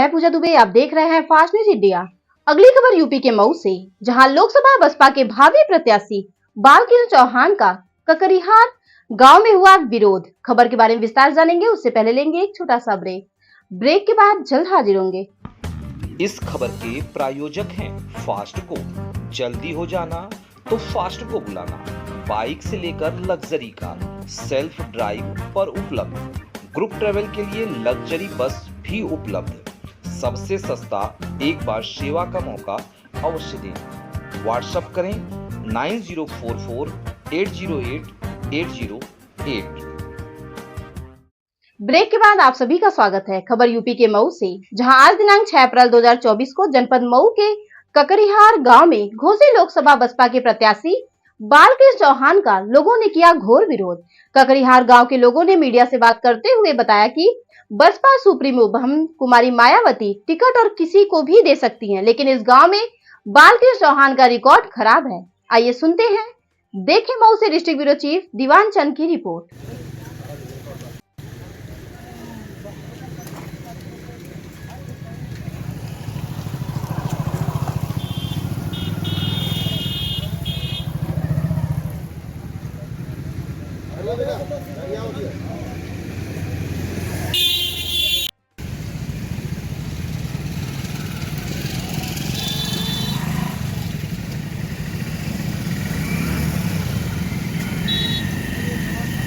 मैं पूजा दुबे, आप देख रहे हैं फास्ट न्यूज इंडिया। अगली खबर यूपी के मऊ से, जहां लोकसभा बसपा के भावी प्रत्याशी बालकृष्ण चौहान का ककरिहार गांव में हुआ विरोध। खबर के बारे में विस्तार जानेंगे, उससे पहले लेंगे एक छोटा सा ब्रेक के बाद जल्द हाजिर होंगे। इस खबर के प्रायोजक हैं फास्ट को। जल्दी हो जाना तो फास्ट को बुलाना। बाइक से लेकर लग्जरी कार, सेल्फ ड्राइव पर उपलब्ध। ग्रुप ट्रेवल के लिए लग्जरी बस भी उपलब्ध। सबसे सस्ता एक बार सेवा का मौका अवश्य दें। व्हाट्सएप करें 9044808808। ब्रेक के बाद आप सभी का स्वागत है। खबर यूपी के मऊ से, जहां आज दिनांक 6 अप्रैल 2024 को जनपद मऊ के ककरिहार गांव में घोसी लोकसभा बसपा के प्रत्याशी बालकृष्ण चौहान का लोगों ने किया घोर विरोध। ककरिहार गांव के लोगों ने मीडिया से बात करते हुए बताया कि बसपा सुप्रीमो बहन कुमारी मायावती टिकट और किसी को भी दे सकती हैं, लेकिन इस गांव में बालकृष्ण चौहान का रिकॉर्ड खराब है। आइए सुनते हैं, देखें मऊ से district bureau chief Diwan Chand की रिपोर्ट।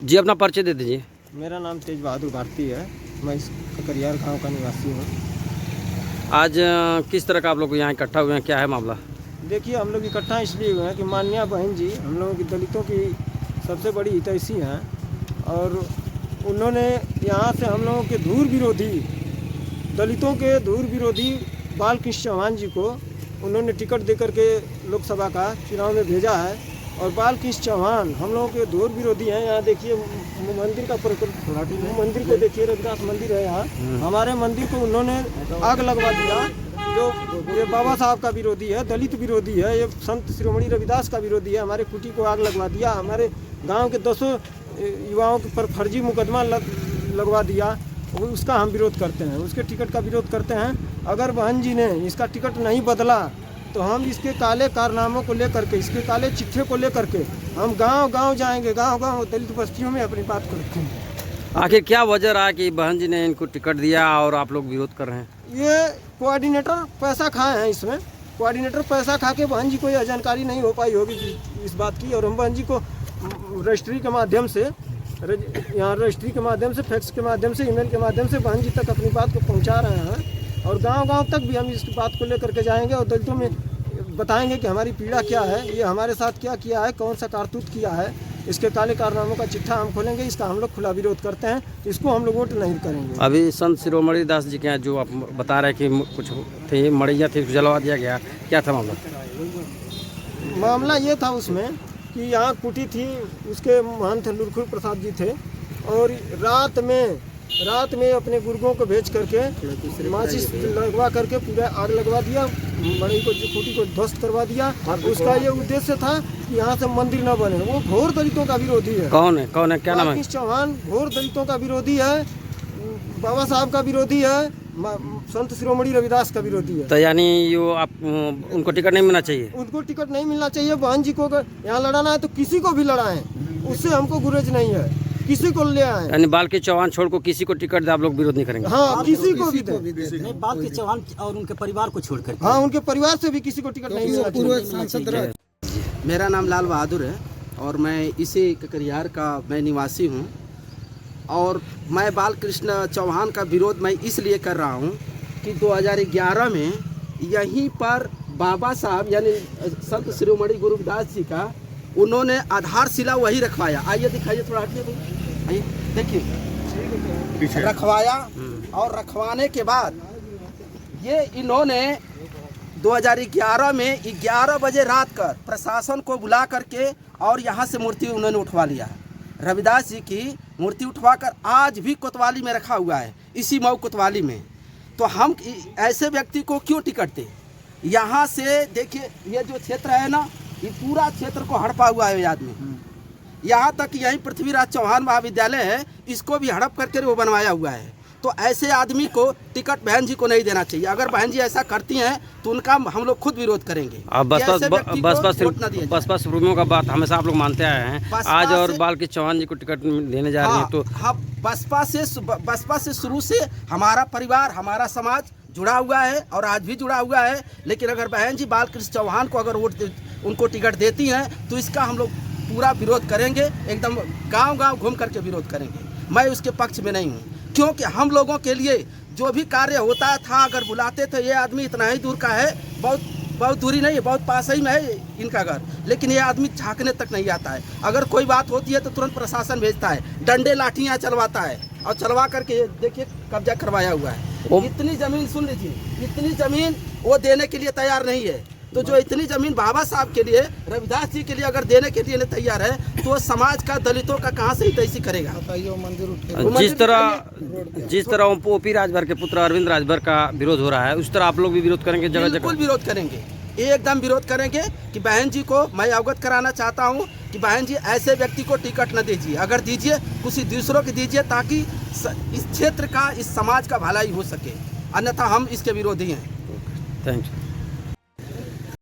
जी, अपना परिचय दे दीजिए। मेरा नाम तेज बहादुर भारती है। मैं इस ककरियार गांव का निवासी हूँ। आज किस तरह का आप लोग यहाँ इकट्ठा हुए हैं, क्या है मामला? देखिए, हम लोग इकट्ठा इसलिए हुए हैं कि माननीय बहन जी हम लोगों की दलितों की सबसे बड़ी हितैषी हैं और उन्होंने यहाँ से हम लोगों के धूर विरोधी, दलितों के धूर विरोधी बालकृष्ण चौहान जी को उन्होंने टिकट दे करके लोकसभा का चुनाव में भेजा है। और बालकृष्ण चौहान हम लोगों के धूर विरोधी हैं। यहाँ देखिए मंदिर का मंदिर को देखिए, रविदास मंदिर है यहाँ। हमारे मंदिर को उन्होंने आग लगवा दिया। जो ये बाबा साहब का विरोधी है, दलित विरोधी है, ये संत शिरोमणि रविदास का विरोधी है। हमारे कुटी को आग लगवा दिया। हमारे गांव के 10 युवाओं पर फर्जी मुकदमा लगवा दिया। उसका हम विरोध करते हैं, उसके टिकट का विरोध करते हैं। अगर बहन जी ने इसका टिकट नहीं बदला तो हम इसके काले कारनामों को लेकर के, इसके काले चिट्ठे को लेकर के हम गांव-गांव जाएंगे, गांव-गांव दलित बस्तियों में अपनी बात को रखेंगे। आखिर क्या वजह रहा कि बहन जी ने इनको टिकट दिया और आप लोग विरोध कर रहे हैं? ये कोऑर्डिनेटर पैसा खाए हैं। इसमें कोऑर्डिनेटर पैसा खा के बहन जी को यह जानकारी नहीं हो पाई होगी इस बात की। और हम बहन जी को रजिस्ट्री के माध्यम से, यहाँ रजिस्ट्री के माध्यम से, फैक्स के माध्यम से, ईमेल के माध्यम से बहन जी तक अपनी बात को पहुँचा रहे हैं। और गांव-गांव तक भी हम इस बात को लेकर के जाएंगे और दलितों में बताएंगे कि हमारी पीड़ा क्या है, ये हमारे साथ क्या किया है, कौन सा कारतूत किया है। इसके काले कारनामों का चिट्ठा हम खोलेंगे। इसका हम लोग खुला विरोध करते हैं। इसको हम लोग वोट नहीं करेंगे। अभी संत शिरोमणि दास जी के यहाँ जो आप बता रहे हैं कि कुछ थे मड़ैया थे, जलवा दिया गया, क्या था मामला? मामला ये था उसमें कि यहाँ कुटी थी, उसके महंत लुरखुर प्रसाद जी थे और रात में अपने गुर्गों को भेज करके माचिस लगवा करके पूरा आग लगवा दिया। मड़ई को, कुटी को ध्वस्त करवा दिया। उसका ये उद्देश्य था कि यहाँ से मंदिर न बने। वो घोर दलितों का विरोधी है। कौन है, क्या नाम है? बालकृष्ण चौहान घोर दलितों का विरोधी है, बाबा साहब का विरोधी है, संत शिरोमणि रविदास का विरोधी है। तो यानी यो आप उनको टिकट नहीं मिलना चाहिए? उनको टिकट नहीं मिलना चाहिए। बहन जी को यहाँ लड़ाना है तो किसी को भी लड़ाएं, उससे हमको गुरेज नहीं है। किसी को ले आए, यानी बालकृष्ण चौहान छोड़ को किसी को टिकट दे आप लोग विरोध नहीं करेंगे? हाँ, किसी को भी दे। बालकृष्ण चौहान और उनके परिवार को छोड़कर, हाँ, उनके परिवार से भी किसी को टिकट नहीं मिला। मेरा नाम लाल बहादुर है और मैं इसी ककरियार का मैं निवासी हूँ। और मैं बालकृष्ण चौहान का विरोध मैं इसलिए कर रहा हूँ कि 2011 में यहीं पर बाबा साहब यानी संत शिरोमणि गुरुदास जी का उन्होंने आधारशिला वही रखवाया। आइए दिखाइए, थोड़ा हटिए भाई, आइए देखिए, रखवाया। और रखवाने के बाद ये इन्होंने 2011 में 11 बजे रात कर प्रशासन को बुला करके और यहाँ से मूर्ति उन्होंने उठवा लिया। रविदास जी की मूर्ति उठवाकर आज भी कोतवाली में रखा हुआ है, इसी मऊ कोतवाली में। तो हम ऐसे व्यक्ति को क्यों टिकट दें? यहाँ से देखिए, ये जो क्षेत्र है ना, ये पूरा क्षेत्र को हड़पा हुआ है आदमी। यहाँ तक यहीं पृथ्वीराज चौहान महाविद्यालय है, इसको भी हड़प करके वो बनवाया हुआ है। तो ऐसे आदमी को टिकट बहन जी को नहीं देना चाहिए। अगर बहन जी ऐसा करती हैं तो उनका हम लोग खुद विरोध करेंगे। अब कि ऐसे व्यक्ति को वोट न दिया जाए। बसपा सुप्रीमो का बात हमेशा आप लोग मानते आए हैं, बसपा आज और से- बालकृष्ण चौहान जी को टिकट देने जा रही है तो हाँ, बसपा से शुरू से हमारा परिवार, हमारा समाज जुड़ा हुआ है और आज भी जुड़ा हुआ है। लेकिन अगर बहन जी बालकृष्ण चौहान को अगर उनको टिकट देती हैं तो इसका हम लोग पूरा विरोध करेंगे, एकदम गांव-गांव घूम करके विरोध करेंगे। मैं उसके पक्ष में नहीं हूँ, क्योंकि हम लोगों के लिए जो भी कार्य होता था, अगर बुलाते थे, ये आदमी इतना ही दूर का है, बहुत दूरी नहीं है, बहुत पास ही में है इनका घर, लेकिन ये आदमी झांकने तक नहीं आता है। अगर कोई बात होती है तो तुरंत प्रशासन भेजता है, डंडे लाठियाँ चलवाता है और चलवा करके देखिए कब्जा करवाया हुआ है। इतनी ज़मीन, सुन लीजिए, इतनी ज़मीन वो देने के लिए तैयार नहीं है। तो जो इतनी ज़मीन बाबा साहब के लिए, रविदास जी के लिए अगर देने के लिए नहीं तैयार है तो वो समाज का, दलितों का कहाँ से ही तैसी करेगा। जिस तरह ओपी राजभर के पुत्र अरविंद राजभर का विरोध हो रहा है, उस तरह आप लोग भी विरोध करेंगे जगह बिल्कुल जगह? विरोध करेंगे, एकदम विरोध करेंगे कि बहन जी को मैं अवगत कराना चाहता हूँ कि बहन जी ऐसे व्यक्ति को टिकट न दीजिए, अगर दीजिए किसी दूसरों को दीजिए, ताकि इस क्षेत्र का, इस समाज का भलाई हो सके, अन्यथा हम इसके विरोधी हैं। Thank you.